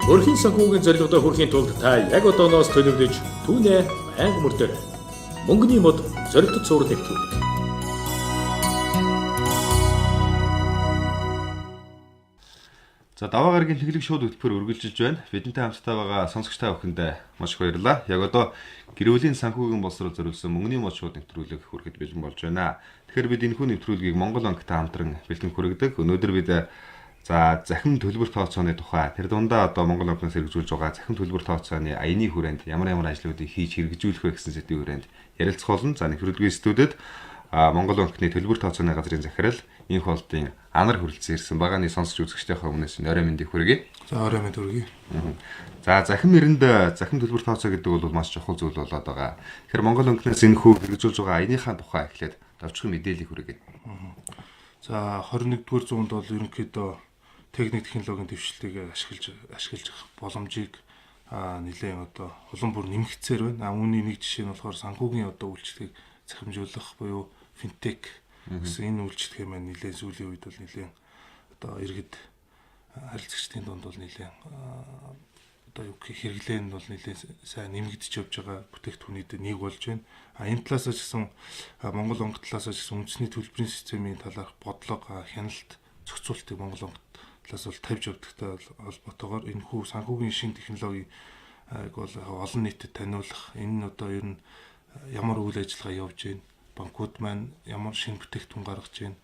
Өрхийн санхүүгийн зорилгодоо хүрэхийн тулд та яг одооноос төлөвлөж түүнээ байнга мөрдөрэй. Мөнгөний мод зоригтод суурь нэвтрүүлэг. За даваа гарагийн тэглэг шууд хөтөлбөр үргэлжилж байна. Бидэнтэй хамтдаа байгаа сонсогч та бүхэндээ маш их баярлалаа. Яг одоо гэрүүлийн санхүүгийн боловсрол зориулсан мөнгөний мод шууд нэвтрүүлэг хүрэхэд бэлэн болж байна. Тэгэхээр бид энэхүү нэвтрүүлгийг Монгол банктай хамтран бэлтгэн хүргэдэг. Өнөөдөр бид захин төлбөр тооцооны тухай тэр дундаа одоо Монгол банкнаас хэрэгжүүлж байгаа захин төлбөр тооцооны аяны хүрээнд ямар ажлуудыг хийж хэрэгжүүлэх вэ гэсэн сэдвийн хүрээнд ярилцах болно. За нэвтрүүлгийн студид Монгол банкны төлбөр тооцооны газрын захирал инх болдын анар хүрэлцэн ирсэн багааны сонсож үзэгчдийнхээ өмнөөс орой мэндийг хүргэе. За орой мэнд хүргэе. За захин мэрэнд захин төлбөр тооцоо гэдэг бол маш чухал зүйл болоод байгаа. Тэгэхээр Монгол банкнаас энэхүү хэрэгжүүлж байгаа аяныхаа тухай эхлээд давчхан мэдээлэл хүргэе. За 21-р зуунд бол ерөнхийдөө техник технологийн дэвшлтийг ашиглаж боломжийг нэлээд одоо улам бүр нэмэгцээр байна. Үүний нэг жишээ нь болохоор санхүүгийн одоо үйлчлэгийг захимжуулах буюу финтек гэсэн энэ үйлчлэгээ маань нэлээд сүүлийн үед бол нэлээд одоо иргэд харилцагчдын дунд бол нэлээд одоо юу гэх хэрэглээ нь бол нэлээд сайн нэмэгдэж явж байгаа бүтээгдэхүүнийд нэг болж байна. Энэ талаас ч гэсэн Монгол банк талаас ч гэсэн үндэсний төлбөрийн системийн талаарх бодлого хяналт зохицуултыг Монгол банк талаас бол тавьж явдагтай холбоотойгоор энэ хүү санхүүгийн шин технологиг бол олон нийтэд таниулах энэ нь одоо ер нь ямар үйл ажиллагаа явж байна, банкуд маань ямар шин бүтээгдэхүүн гаргаж байна,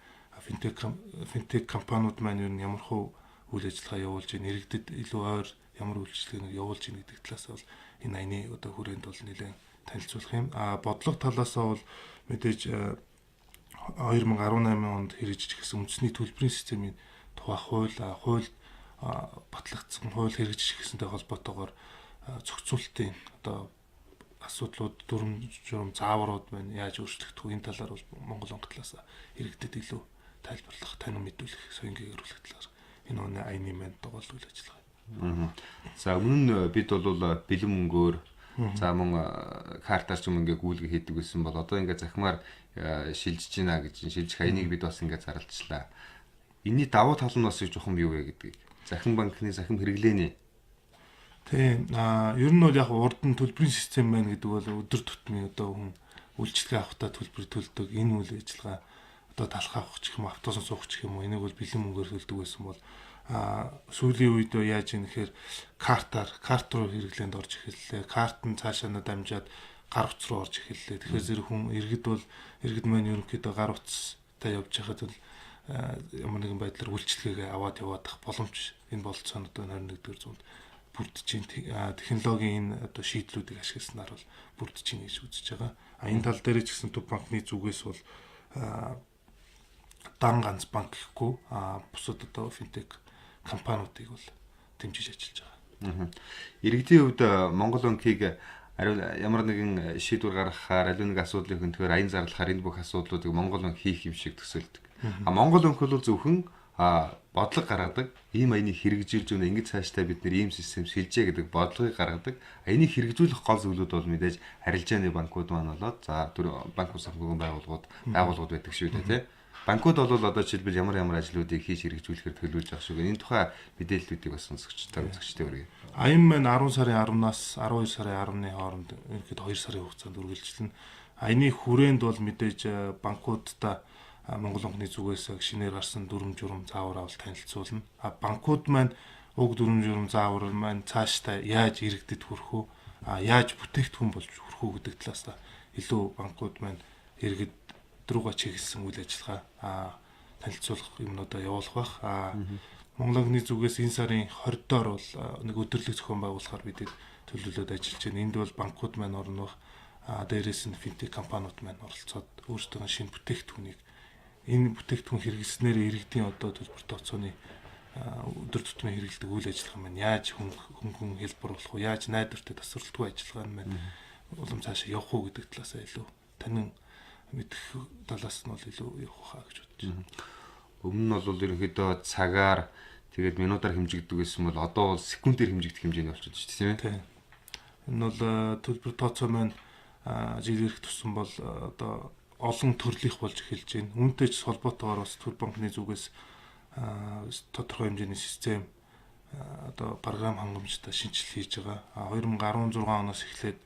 финтек компаниуд маань ер нь ямар хөө үйл ажиллагаа явуулж байна, иргэдэд илүү ойр ямар үйлчлэгийг явуулж байна гэдэг талаас бол энэ аяны одоо хүрээнд бол нэлээд танилцуулах юм. Бодлого талаас нь бол мэдээж 2018 онд хэрэгжиж гисэн үндэсний төлбөрийн системийн тухай хууль батлагдсан хууль хэрэгжиж гэсэнтэй холбоотойгоор зохицуултын одоо асуудлууд дүрм журам зааврууд байна. Яаж өөрчлөгдөх вэ? Энэ талаар бол Монгол банк талаас иргэдэд илүү тайлбарлах, танин мэдүүлэх, соёнгийн өргөлөх талаар энэ оны аяны манд дугаал үйл ажиллагаа. За өмнө нь бид бол бэлэн мөнгөөр за мөн картаар ч юм ингээ гүйлгэ хийдэг байсан бол одоо ингээ захимаар шилжиж байна гэж шилжих аяныг бид бас ингээ зарлалчлаа. Энийний давуу тал нь бас жоохон юу вэ гэдэг. Захин банкны захим хэрэглээний. Тийм. Ер нь бол яг урд нь төлбөрийн систем байна гэдэг бол өдөр тутмын одоо хүн үйлчлэгээ авахтаа төлбөр төлдөг. Энэ үйл ажиллагаа одоо талх авах ч юм уу, автобусаар суух ч юм уу, энийг бол бэлэн мөнгөөр төлдөг байсан бол сүүлийн үед яаж юм гэхээр карт руу хэрэглээнд орж эхэллээ. Карт нь цаашаа нь дамжаад гар утас руу орж эхэллээ. Тэгэхээр зэрэг хүн иргэд маань ерөнхийдөө гар утастай явж байхад бол ямар нэгэн байдлаар үйлчлэгээ аваад яваадах боломж энэ болцоонд одоо 21-р зуунд бүрдэж байна. Технологийн энэ одоо шийдлүүдийг ашигласнаар бол бүрдэж байна гэж үзэж байгаа. Энэ тал дээр ч гэсэн Төв банкны зүгээс бол дан ганц банк гэхгүй бусад одоо финтек компаниудыг бол дэмжиж ажиллаж байгаа. Иргэдийн хувьд Монгол банкыг ямар нэгэн шийдвэр гаргахаар аливаа нэг асуудлыг хөндөөр аян зарлахаар энэ бүх асуудлуудыг Монгол банк хийх юм шиг төсөөлдөг. Монгол банк бол зөвхөн бодлого гаргадаг, ийм аяныг хэрэгжүүлж өгнө, ингэж цаашдаа бид нэр ийм систем шилжээ гэдэг бодлогыг гаргадаг. Аяныг хэрэгжүүлэх гол зүйлүүд бол мэдээж арилжааны банкуд маань болоод за банк санхүүгийн байгууллагууд байдаг шүү дээ, тий. Банкуд бол одоо жишээлбэл ямар ажлуудыг хийж хэрэгжүүлэхээр төлөвлөж байгаа шүү. Энэ тухай мэдээллүүдийг бас сонсогчтой хүргэе. Аян маань 10 сарын 10-наас 12 сарын 10-ны хооронд ерөнхийдөө 2 сарын хугацаанд үргэлжилнэ. Аяны хүрээнд бол мэдээж банкудтай Монгол банкны зүгээс шинээр гарсан дүрм журам заавар авал танилцуулна. Банкуд маань уг дүрм журам заавар маань цаашдаа яаж иргэдэд хүрэх үү? Яаж бүтээгдэхүүн болж хүрэх үү гэдэг талаас илүү банкуд маань иргэд руугаа чиглэсэн үйл ажиллагаа танилцуулах юмнуудаа явуулах бах. Монгол банкны зүгээс энэ сарын 20 доор бол нэг өдөрлөг зохион байгуулахаар бид төлөвлөлөд ажиллаж байна. Энд бол банкуд маань орно бах. Дээрээс нь финтек компаниуд маань оролцоод өөрсдөө шинэ бүтээгдэхүүнийг энэ бүтээгдэхүүн хэрэглэснээр иргэдийн одоо төлбөр тооцооны өдөр тутмын хэрэгэлдэг үйл ажиллагаа маань яаж хөнгөн хэлбэр болох вэ? Яаж найдвартай тасралтгүй ажиллагаа нь улам цаашаа явах уу гэдэг талаас илүү танин мэдэх талаас нь бол илүү явах хаа гэж бодож байна. Өмнө нь бол ерөнхийдөө цагаар тэгээд минутаар хэмжигддэг байсан бол одоо бол секундээр хэмжигдэх хэмжээний болчиход шүү дээ, тийм ээ. Энэ бол төлбөр тооцоо маань жил ирэх тусам бол одоо олон төрлийнх болж эхэлж байна. Үүнтэй ч холбоотойгоор бас Төв банкны зүгээс тодорхой хэмжээний систем одоо програм хангамжтай шинжилгээ хийж байгаа. 2016 оноос эхлээд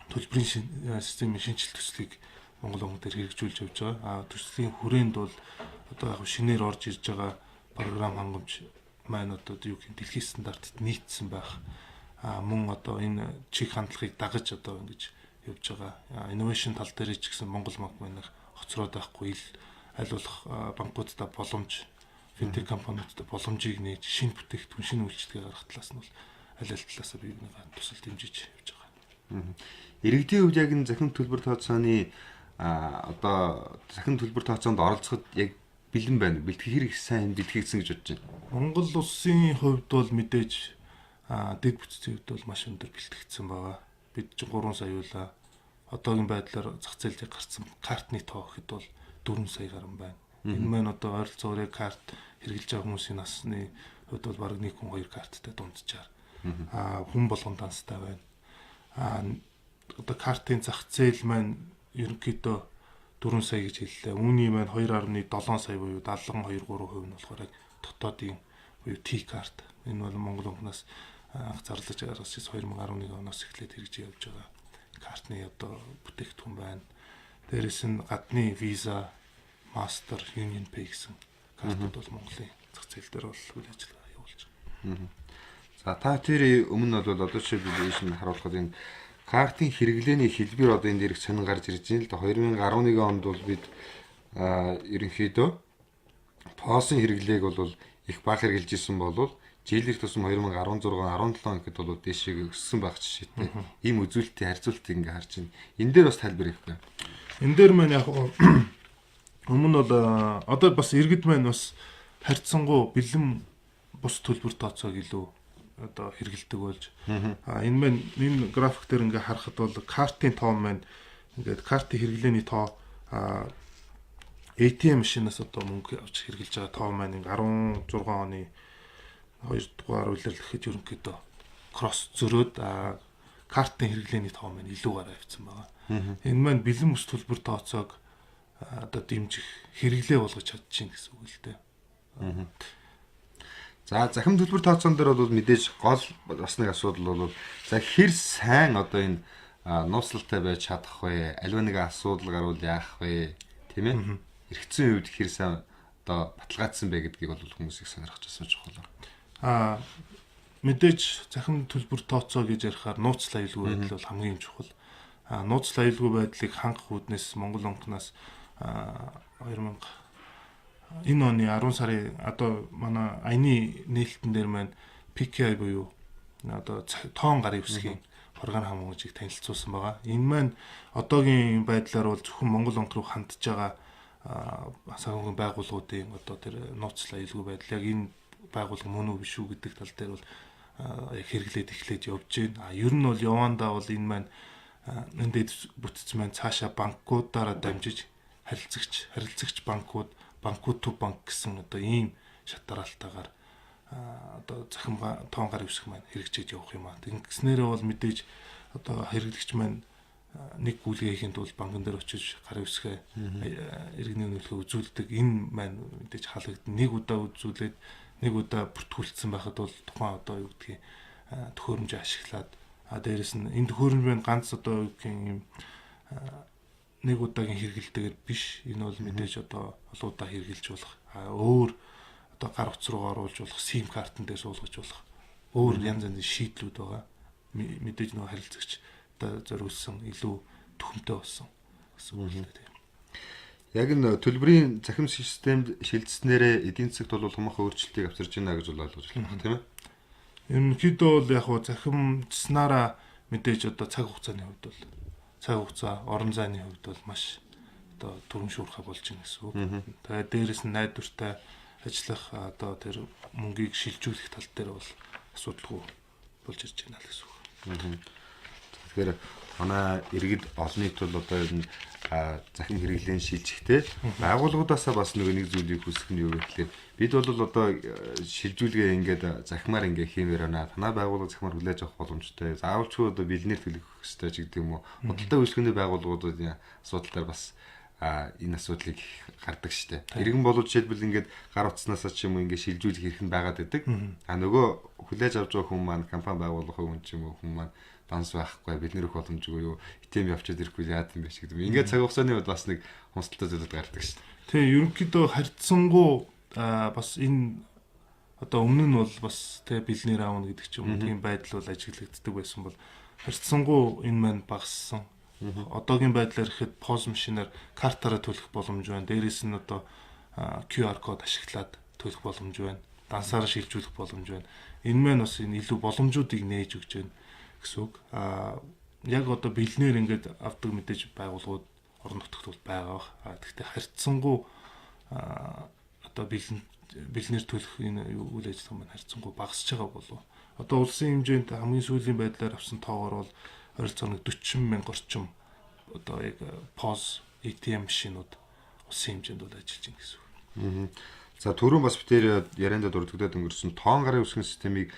төлбөрийн системийн шинжилт төслийг Монгол өнгө дээр хэрэгжүүлж явж байгаа. Төслийн хүрээнд бол одоо яг шинээр орж ирж байгаа програм хангамж маань одоо юу гэх дэлхийн стандартад нийцсэн байх. Мөн одоо энэ чиг хандлагыг дагаж одоо ингэж явж байгаа. Инновашн тал дээр ч гэсэн Монгол банк маань хоцроод байхгүй аль болох банкудад боломж финтек компаниудад боломжийг нээж шинэ бүтээгдэхүүн шинэ үйлчлэгээ гаргах талаас нь бол аль талаасаа бие биенээ тусал дэмжиж явж байгаа. Иргэдийн хувьд яг энэ захин төлбөр тооцооны одоо захин төлбөр тооцоонд оролцоход яг бэлэн байна. Бэлтгэх хэрэг сайн бэлтгэгдсэн гэж бодож байна. Монгол улсын хувьд бол мэдээж дэд бүтцийн хувьд бол маш өндөр бэлтгэгдсэн байгаа. Бид ч 3 сая юулаа. Одоогийн байдлаар зах зээлд гарсан картны тоо гэхэд бол 4 сая гаруй байна. Энэ маань одоо ойролцоогоор карт хэрэгжилж байгаа хүмүүсийн насны хувьд бол бараг 1 хүн 2 карттай дунджаар. Хүн болгон данстай байна. Одоо картын зах зээл маань ерөнхийдөө 4 сая гэж хэллээ. Үүний маань 2.7 сая буюу 72-3% нь болохоор яг дотоодын буюу T-карт. Энэ бол Монгол өнгнөөс анх зарлаж гаргасан 2011 оноос эхлээд хэрэгжиж явж байгаа картны одоо бүтээгдэхүүн байна. Дээрээс нь гадны Visa, Master, Union Pay гэсэн картууд бол Монголын зах зээл дээр бол үйл ажиллагаа явуулж байгаа. За та тэр өмнө бол одоо шийдвэрлэж харуулхад энэ картын хэрэглээний хэлбэр одоо энэ дээрх сонин гарч ирж байна л да. 2011 онд бол бид ерөнхийдөө POS-ын хэрэглээг бол их бага хэрэгжилж исэн болов жилийн тусам 2016 17 гэхэд бол дээшээ өссөн байх жишээтэй. Ийм үзүүлэлтийн харьцуултыг ингээ харж байна. Энэ дээр бас тайлбар хийх байна. Энэ дээр маань яг өмнө бол одоо бас иргэд маань бас харьцангуй бэлэн бус төлбөр тооцоог илүү одоо хэрэгэлдэг болж энэ маань энэ график дээр ингээ харахад бол картын тоо маань ингээд картын хэрэглээний тоо ATM машинаас одоо мөнгө авч хэрэгжилж байгаа тоо маань 16 оны 2 дугаар үйлрэлэхэд ерөнхийдөө кросс зөрөөд картын хэрэглээний тоо маань илүүгээр авчихсан байгаа. Энэ маань бэлэн бус төлбөр тооцоог одоо дэмжих хэрэглээ болгож чадчихна гэсэн үг л дээ. За захим төлбөр тооцоон дээр бол мэдээж гол бас нэг асуудал бол за хэр сайн одоо энэ нууцлалтай байж чадах вэ? Аливаа нэг асуудал гарвал яах вэ? Тийм ээ? Эргэцэн үед хэр сайн одоо баталгаажсан бэ гэдгийг бол хүмүүс их сонирхож байсан чухал. Мэдээж захим төлбөр тооцоо гэж ярихаар нууцлал аюулгүй байдал бол хамгийн чухал. Нууцлал аюулгүй байдлыг хангах үүднээс Монгол банкнаас 2000 энэ оны 10 сарын одоо манай аяны нээлтэн дээр маань PKI буюу одоо тоон гарын үсгийн програм хамгаалагчийг танилцуулсан байгаа. Энэ маань одоогийн байдлаар бол зөвхөн Монгол банк руу хандж байгаа санхүүгийн байгууллагуудын одоо тэр нууцлал аюулгүй байдал яг энэ байгууллага мөн үү биш үү гэдэг тал дээр бол хэрэглээд эхлээд явж байна. Ер нь бол явандаа бол энэ маань энэ дэд бүтц маань цаашаа банкудаараа дамжиж харилцагч банкуд төв банк гэсэн одоо ийм шатараалтаагаар одоо захим тоон гарын үсэг маань хэрэгжиж явах юм аа. Ингэснээрээ бол мэдээж одоо хэрэглэгч маань нэг гүйлгээ хийхэд бол банкн дээр очиж гарын үсгээ иргэний үнэлгээ үзүүлдэг. Энэ маань мэдээж халагдсан. Нэг удаа үзүүлээд нэг удаа бүртгүүлсэн байхад бол тухайн одоо юу гэдгийг төхөөрөмж ашиглаад дээрэс нь энэ төхөөрөмж маань ганц одоо юу гэх юм нэг удаагийн хэрэгэлтэйгээр биш. Энэ бол мэдээж одоо олон удаа хэрэгжилж болох өөр одоо гар утас руу оруулж болох SIM картн дээр суулгаж болох өөр янз янзын шийдлүүд байгаа. Мэдээж нөгөө харилцагч одоо зориулсан илүү төхөмтэй болсон гэсэн үг л дээ. Яг энэ төлбөрийн захим системд шилжснээрээ эдийн засагт бол томоохон өөрчлөлтийг авчирж байна гэж бол ойлгож байна, тийм ээ. Ерөнхийдөө бол яг хуу захимжснараа мэдээж одоо цаг хугацааны хувьд бол цаг хугацаа, орон зайны хувьд бол маш одоо түрэмшүүрхэ болж байна гэсэн үг. Тэгээд дээрэс нь найдвартай ажиллах одоо тэр мөнгийг шилжүүлэх тал дээр бол асуудалгүй болж ирж байна л гэсэн үг. Тэгэхээр манай иргэд олон нийт бол одоо энэ захин хэрэглэн шилжихтэй байгууллагуудаасаа бас нэг зүйлийг хүсэх нь юу гэхээр бид бол одоо шилжүүлгээ ингээд захимаар ингээд хиймээр байна. Танай байгууллага захимаар хүлээж авах боломжтой. Заавалчгүй одоо бэлнээр төлөх хэрэгтэй ч гэдэг юм уу. Худалдаа үйлчлэгээний байгууллагуудын асуудал дээр бас энэ асуудлыг гардаг штэ. Иргэн болоо жишээлбэл ингээд гар утаснасаа ч юм уу ингээд шилжүүлэх хэрэг нь байгаад байдаг. Нөгөө хүлээж авч байгаа хүн маань компани байгуулах хүн ч юм уу хүн маань данс байхгүй бид нэрх боломжгүй юу итэм явчаад ирэхгүй яад юм бэ ч гэдэг. Ингээд цаг хугацааны хувьд бас нэг хомсдолтой зүйлүүд гардаг штэ. Тэгээ ерөнхийдөө харьцангуй бас энэ одоо өмнө нь бол бас тэгээ бэлнээр аавна гэдэг ч юм уу тийм байдал бол ажиглагддаг байсан бол харьцангуй энэ маань багассан. Одоогийн байдлаар ихэд POS машинаар картаараа төлөх боломж байна. Дээрээс нь одоо QR код ашиглаад төлөх боломж байна. Дансаараа шилжүүлэх боломж байна. Энэ маань бас энэ илүү боломжуудыг нээж өгч байна гэсэн үг. Яг одоо бэлнээр ингээд авдаг мэдээж байгууллагууд орон нутагт бол байгаа. Гэхдээ харьцангуй одоо бэлнээр төлөх энэ үйл ажиллагаа маань харьцангуй багасж байгаа болов. Одоо улсын хэмжээнд хамгийн сүүлийн байдлаар авсан тоогоор бол ойролцоогоор 40 мянга орчим одоо яг POS ATM машинууд улсын хэмжээнд бол ажиллаж байна гэсэн үг. За түрүүн бас битээр яриандаа дурддагдаад өнгөрсөн тоон гарын үсгийн системийг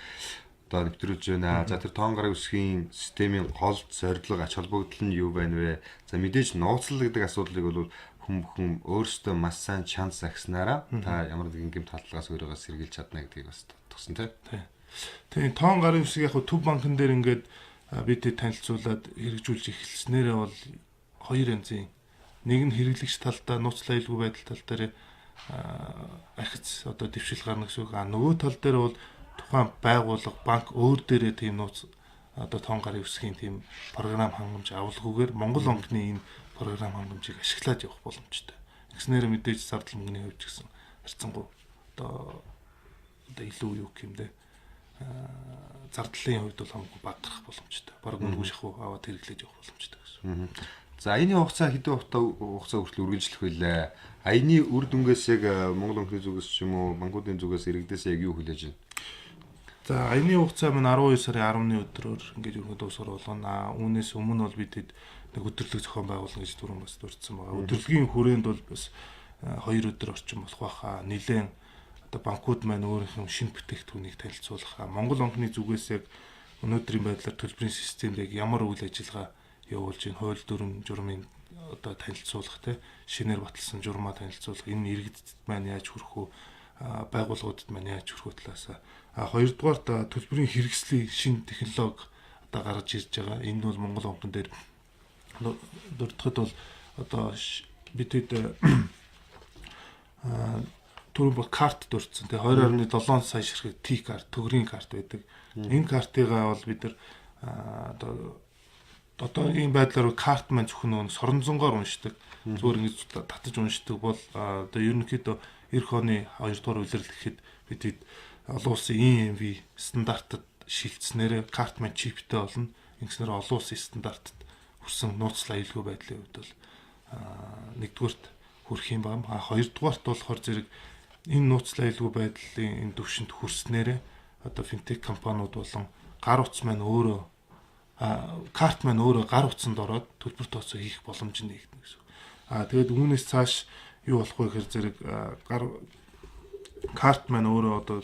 одоо нэвтрүүлж байна. За тэр тоон гарын үсгийн системийн гол зорилго ач холбогдол нь юу байна вэ? За мэдээж нууцлал гэдэг асуудлыг бол хүн өөрсдөө маш сайн шанс агснараа та ямар нэгэн гэмт халтлагаас өөрийгөө сэргийлж чадна гэдгийг бас төгсөн тийм. Тэгээ тоон гарын үсгийг яг төв банкн дээр ингээд бид танилцуулаад хэрэгжүүлж эхэлснээрээ бол хоёр янзын нэг нь хэрэглэгч талдаа нууцлал аюулгүй байдал тал дээр ахиц одоо дэвшил гарна гэсэн үг. Нөгөө тал дээр бол тухайн байгууллага банк өөр дээрээ тийм нууц одоо тоон гарын үсгийн тийм програм хангамж авалгүйгээр Монгол банкны энэ програм хангамжийг ашиглаад явах боломжтой. Ингэснээр мэдээж зардал мөнгөний хувьд гэсэн харьцангуй одоо илүү юу юм бэ? Зардлын хувьд бол хамгийн бага гарах боломжтой. Бараг үнгүй шахуу аваад хэрэглэж явах боломжтой гэсэн. За энэ хугацаа хэдэн хугацаа хүртэл үргэлжлэх вүлээ? Аяны үр дүнгээс яг Монгол банкны зүгээс ч юм уу банкуудын зүгээс иргэдээс яг юу хүлээж байна? За аяны хугацаа маань 12 сарын 10-ны өдрөөр ингээд ерөнхийдөө дуусгар болгоно. Үүнээс өмнө бол бид нэг өдөрлөг зохион байгуулна гэж түрүүн бас дурдсан байгаа. Өдөрлөгийн хүрээнд бол бас 2 өдөр орчим болох байхаа. Нилээн одоо банкуд маань өөрийнхөө шинэ бүтээгдэхүүнийг танилцуулах. Монгол банкны зүгээс яг өнөөдрийн байдлаар төлбөрийн системд яг ямар үйл ажиллагаа явуулж байна? Хууль дүрм журмын одоо танилцуулах те шинээр баталсан журмаа танилцуулах. Энэ иргэдэд маань яаж хүрэх үү? Байгууллагуудад маань яаж хүрэх вэ талаасаа. Хоёрдугаар төлбөрийн хэрэгслийн шинэ технологи одоо гарч ирж байгаа. Энэ бол Монгол банкн дээр дурдхад бол одоо бидэд түрүүн бол карт дурдсан. Тэгээ 2.7 сая ширхэг T-карт, төгрийн карт байдаг. Энэ картыгаа бол бид нар одоо ийм байдлаар карт маань зөвхөн нэг соронзонгоор уншдаг. Зүгээр ингэж татаж уншдаг бол одоо ерөнхийдөө эх оны 2 дугаар улирал гэхэд бид олон улсын EMV стандартад шилжснээр карт маань чиптэй болно. Ингэснээр олон улсын стандартад хүрсэн нууцлал аюулгүй байдлын хувьд бол нэгдүгээрт хүрэх юм байна. Хоёрдугаарт болохоор зэрэг энэ нууцлал аюулгүй байдлын энэ түвшинд хүрснээр одоо финтек компаниуд болон гар утас маань өөрөө карт маань өөрөө гар утсанд ороод төлбөр тооцоо хийх боломж нэгдэнэ гэсэн. Тэгээд үүнээс цааш юу болох вэ гэхээр зэрэг карт маань өөрөө одоо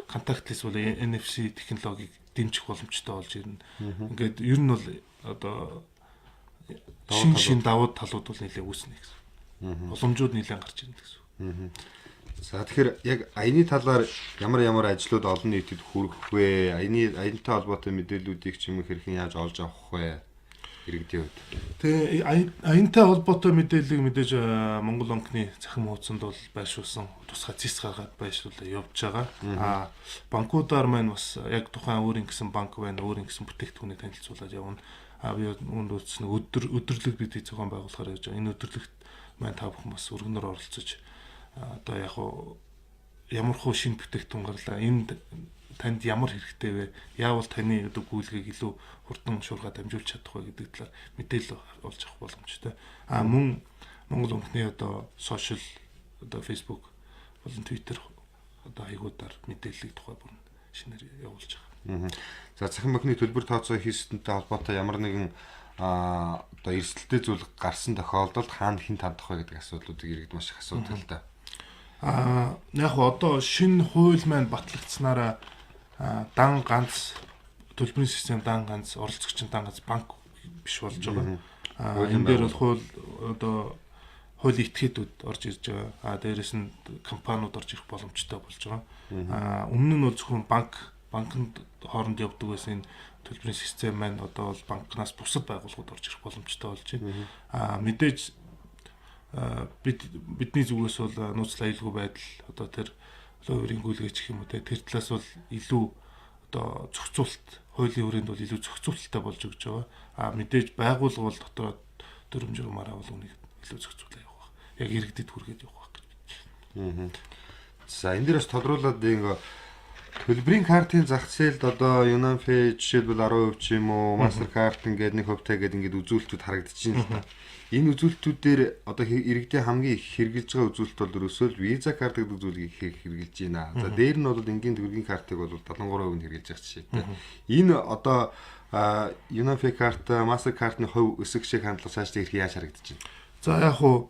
контактлес бол NFC технологиг дэмжих боломжтой болж ирнэ. Ингээд ер нь бол одоо шин давуу талууд бол нэлээд үүснэ гэсэн. Боломжууд нэлээд гарч ирнэ гэсэн. За тэгэхээр яг аяны талаар ямар ажлууд олон нийтэд хүрэх вэ? Аянтай холбоотой мэдээллүүдийг ч юм уу хэрхэн яаж олж авах вэ? Иргэдийн хувьд. Тэгээ аянтай холбоотой мэдээллийг мэдээж Монгол банкны захин хуудсанд бол байршуулсан тусгай зис гаргаад байршуулаад явж байгаа. Банкудаар маань бас яг тухайн өөрийн гэсэн банк байна, өөрийн гэсэн бүтээгдэхүүнийг танилцуулаад явна. Би үүнд үзсэн өдөрлөг бидний зохион байгуулахаар явж байгаа. Энэ өдөрлөгт маань та бүхэн бас өргөнөөр оролцож одоо яг ямар хөө шинэ бүтээгдэхүүн гарлаа. Энд танд ямар хэрэгтэй вэ? Яавал таны одоо гүйлгийг илүү хурдан шуурга дамжуулж чадах вэ гэдэг талаар мэдээлэл олж авах боломжтой. Мөн Монгол банкны одоо сошиал одоо Facebook болон Twitter одоо хаягуудаар мэдээллийг тухай бүр шинээр явуулж байгаа. За захин банкны төлбөр тооцоо хийсэнтэй холбоотой ямар нэгэн одоо эрсдэлтэй зүйл гарсан тохиолдолд хаана хэн тандах вэ гэдэг асуудлуудыг иргэд маш их асуудаг л да. Яг одоо шинэ хууль маань батлагдсанараа дан ганц төлбөрийн систем дан ганц оролцогчийн дан ганц банк биш болж байгаа. Энэ дээр бол хууль одоо хуулийн этгээдүүд орж ирж байгаа. Дээрээс нь компаниуд орж ирэх боломжтой болж байгаа. Өмнө нь бол зөвхөн банкнд хооронд явдаг байсан энэ төлбөрийн систем маань одоо бол банкнаас бусад байгууллагууд орж ирэх боломжтой болж байна. Мэдээж бидний зүгээс бол нууцлал аюулгүй байдал одоо тэр хувийн гүйлгээч гэх юм уу тэр талаас бол илүү одоо зохицуулалт хуулийн хүрээнд бол илүү зохицуулалттай болж өгч байгаа. Мэдээж байгууллага бол дотроо дүрм журмаараа бол үнийг илүү зохицуулаад явах. Яг иргэдэд хүргээд явах гэж байна. За энэ дээрээс тодруулаад ингээ төлбөрийн картын зах зээлд одоо UnionPay жишээлбэл 10% ч юм уу Mastercard ингээд 1%-тай гэдэг ингээд үзүүлэлтүүд харагдчихээн л та. Энэ үзүүлэлтүүдээр одоо иргэдийн хамгийн их хэрэгжилж байгаа үзүүлэлт бол ерөөсөө Visa card гэдэг зүйлийг их хэрэгжилж байна. За дээр нь бол энгийн төлбөрийн картыг бол 73% нь хэрэгжилж байгаа жишээтэй. Энэ одоо UnionPay карт, Mastercard-ны хувь өсөх шиг хандлага цааш ирэх яаж харагдаж байна? За яг хуу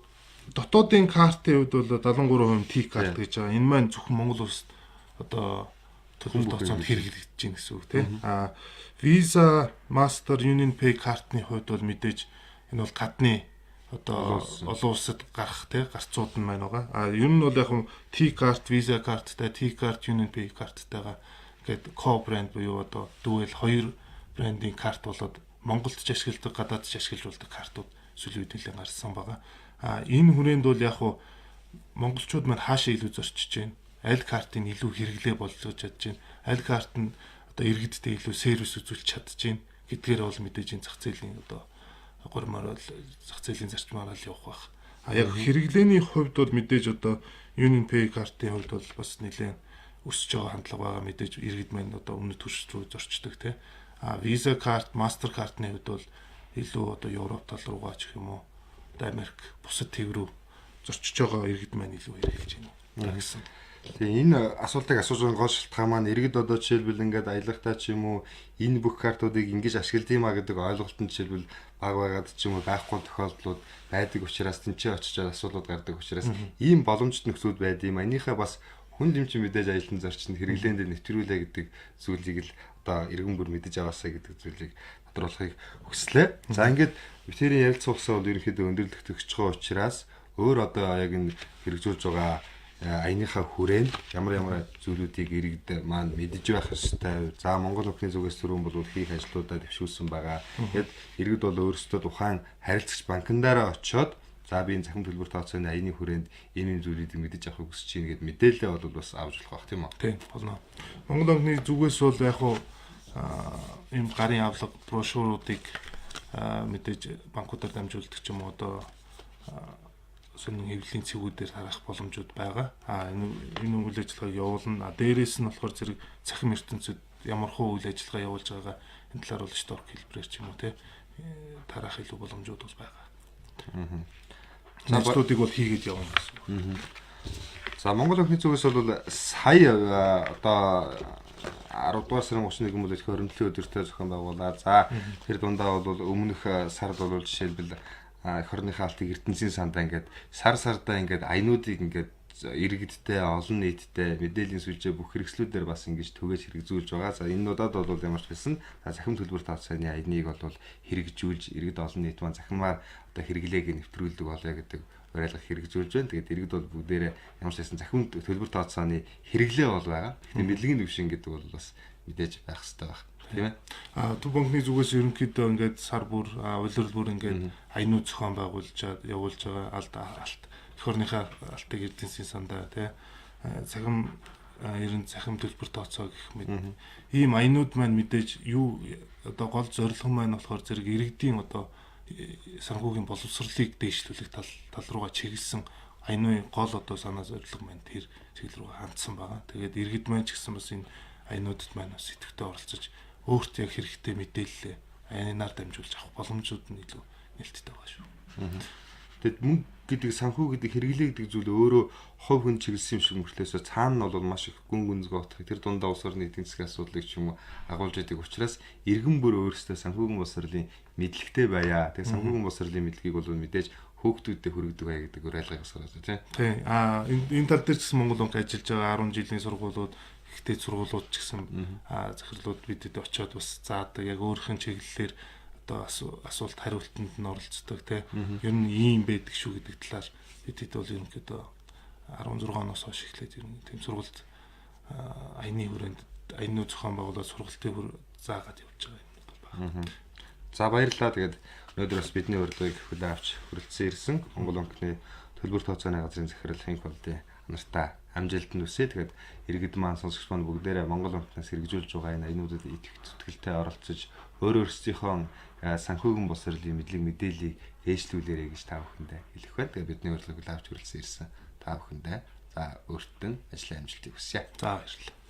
дотоодын картын хувьд бол 73% T карт гэж байгаа. Энэ маань зөвхөн Монгол улсад одоо төлбөр тооцоонд хэрэглэгдэж байна гэсэн үг тийм. Visa, Master, UnionPay картны хувьд бол мэдээж энэ бол гадны одоо олон улсад гарах тийм гарцууд нь маань байгаа. Ер нь бол яг T карт, Visa карттай, T карт, UnionPay карттайгаа ингээд co-брэнд буюу одоо дүүл хоёр брендийн карт болоод Монголд ч ашигладаг, гадаадд ч ашиглаж болдог картууд сүүлийн үед нэлээд гарсан байгаа. Энэ хүрээнд бол яг монголчууд маань хаашаа илүү зорчиж байна? Аль картыг илүү хэрэглээ болгож чадж байна? Аль карт нь одоо иргэдтэй илүү сервис үзүүлж чадж байна гэдгээр бол мэдээж энэ зах зээлийн одоо гурмаар бол зах зээлийн зарчмаар л явах байх. Яг хэрэглээний хувьд бол мэдээж одоо UnionPay картын хувьд бол бас нэлээд өсөж байгаа хандлага байгаа. Мэдээж иргэд маань одоо өмнөд түвшин рүү зорчдог тийм. Visa карт, Mastercard-ны хувьд бол илүү одоо Европ тал руугаа ч юм уу Америк бусад төв рүү зорчиж байгаа иргэд маань илүү хэрэгжилж байна гэсэн. Тэгээ энэ асуултыг асууж байгаа гол шалтгаан маань иргэд одоо жишээлбэл ингээд аялахтаа ч юм уу энэ бүх картуудыг ингэж ашиглаж иймаа гэдэг ойлголт нь жишээлбэл баг байгаад ч юм уу байхгүй тохиолдлууд байдаг учраас тэнцээ очиж асуудлууд гардаг учраас ийм боломжит нөхцөл байдаг юм. Энийхээ бас хүн дэмжин мэдээж аялын зорчинд хэрэглээнд нэвтрүүлээ гэдэг зүйлийг л одоо иргэн бүр мэдэж аваасаа гэдэг зүйлийг тодруулахыг хүслээ. За ингээд битэрийн ярилцуулсан бол ерөнхийдөө өндөрлөх төгсөж байгаа учраас өөр одоо яг энэ хэрэгжүүлж байгаа аяныхаа хүрээнд ямар зүйлүүдийг иргэд маань мэдж байх ёстой. За Монгол өхний зүгээс түрүүн бол хийх ажлуудаа дэвшүүлсэн байгаа. Тэгэд иргэд бол өөрсдөө тухайн харилцагч банкндаараа очиод за би энэ захин төлбөр тооцооны аяны хүрээнд энэ зүйлүүдийг мэдж авахыг хүсэж байна гэд мэдээлэл бол бас авч болох бах тийм үү? Тийм болно. Монгол өхний зүгээс бол яг хуу ийм гарын авлага брошюруудыг мэдээж банкудаар дамжуулдаг ч юм уу одоо сонин хэвлэлийн цэгүүдээр харах боломжууд байгаа. Энэ үйл ажиллагааг явуулна. Дээрээс нь болохоор зэрэг цахим ертөнцид ямар хуу үйл ажиллагаа явуулж байгаагаа энэ талаар бол шторк хэлбэрээр ч юм уу те тарах илүү боломжууд бол байгаа. Ажлуудыг бол хийгээд явна гэсэн. За Монгол өхний зүгээс бол сая одоо 10 дугаар сарын 31 мөлөд хөрөнгөлийн өдөртөө зохион байгуулаад за тэр дундаа бол өмнөх сард бол жишээлбэл эх орныхаа алтыг ертөнцийн сандаа ингээд сардаа ингээд аянуудыг ингээд иргэдтэй олон нийттэй мэдээллийн сүлжээ бүх хэрэгслүүдээр бас ингэж түгээж хэрэгжүүлж байгаа. За энэ удаад бол ямар ч байсан захим төлбөр тооцооны аяныг бол хэрэгжүүлж иргэд олон нийт маань захимаар одоо хэрэглээг нэвтрүүлдэг болоё гэдэг уриалга хэрэгжүүлж байна. Тэгээд иргэд бол бүгдээрээ ямар ч байсан захим төлбөр тооцооны хэрэглээ бол байгаа. Гэхдээ мэдлэгийн дэвшин гэдэг бол бас мэдээж байх хэрэгтэй байна. Тийм ээ. Төв банкны зүгээс ерөнхийдөө ингээд сар бүр улирал бүр ингээд аянууд зохион байгуулж явуулж байгаа алт эх орныхаа алтыг эрдэнсийн сандаа тий захим ерэн захим төлбөр тооцоо гэх мэт ийм аянууд маань мэдээж юу одоо гол зорилго маань болохоор зэрэг иргэдийн одоо санхүүгийн боловсролыг дээшлүүлэх тал руугаа чиглэсэн аяны гол одоо санаа зорилго маань тэр чиглэл рүү хандсан байгаа. Тэгээд иргэд маань ч гэсэн бас энэ аянуудад маань бас идэвхтэй оролцож өөрт яг хэрэгтэй мэдээлэл аянаар дамжуулж авах боломжууд нь илүү нээлттэй байгаа шүү. Тэгэд мөнгө гэдэг санхүү гэдэг хэрэглээ гэдэг зүйл өөрөө хувь хүн чиглэсэн юм шиг мөртлөөсөө цаана нь бол маш их гүн гүнзгий утга тэр дундаа улс орны эдийн засгийн асуудлыг ч юм уу агуулж идэг учраас иргэн бүр өөрөөсөө санхүүгийн боловсролын мэдлэгтэй байя. Тэгээ санхүүгийн боловсролын мэдлэгийг бол мэдээж хөөгтүүдэд хүргэдэг бай гэдэг уриалгыг бас гаргаж байна тийм. Энэ тал дээр ч гэсэн Монгол банк ажиллаж байгаа 10 жилийн сургуулиуд ихтэй сургуулиуд ч гэсэн захирлууд бидэд очиод бас заадаг яг өөрийнх нь чиглэлээр одоо асуулт хариултанд нь оролцдог тий. Ер нь ийм байдаг шүү гэдэг талаар бид бол ерөнхийдөө 16 оноос хойш эхлээд ер нь тийм сургалт аяны хүрээнд аяны зохион байгуулалт сургалтын бүр заагаад явж байгаа юм байна. За баярлалаа. Тэгээд өнөөдөр бас бидний урьдыг хүлээн авч хүрэлцэн ирсэн Монгол банкны төлбөр тооцооны газрын захирал Хэнх болдын нартай амжилтанд хүсье. Тэгээд иргэд маань сонсогч маань бүгдээрээ Монгол банкнаас хэрэгжүүлж байгаа энэ аянуудад идэвх зүтгэлтэй оролцож өөрсдийнхөө санхүүгийн боловсролын мэдээллийг ээжлүүлээрэй гэж та бүхэндээ хэлэх байна. Тэгээд бидний урьдыг хүлээн авч хүрэлцэн ирсэн та бүхэндээ за өөртөө ажлын амжилтыг хүсье. За баярлалаа.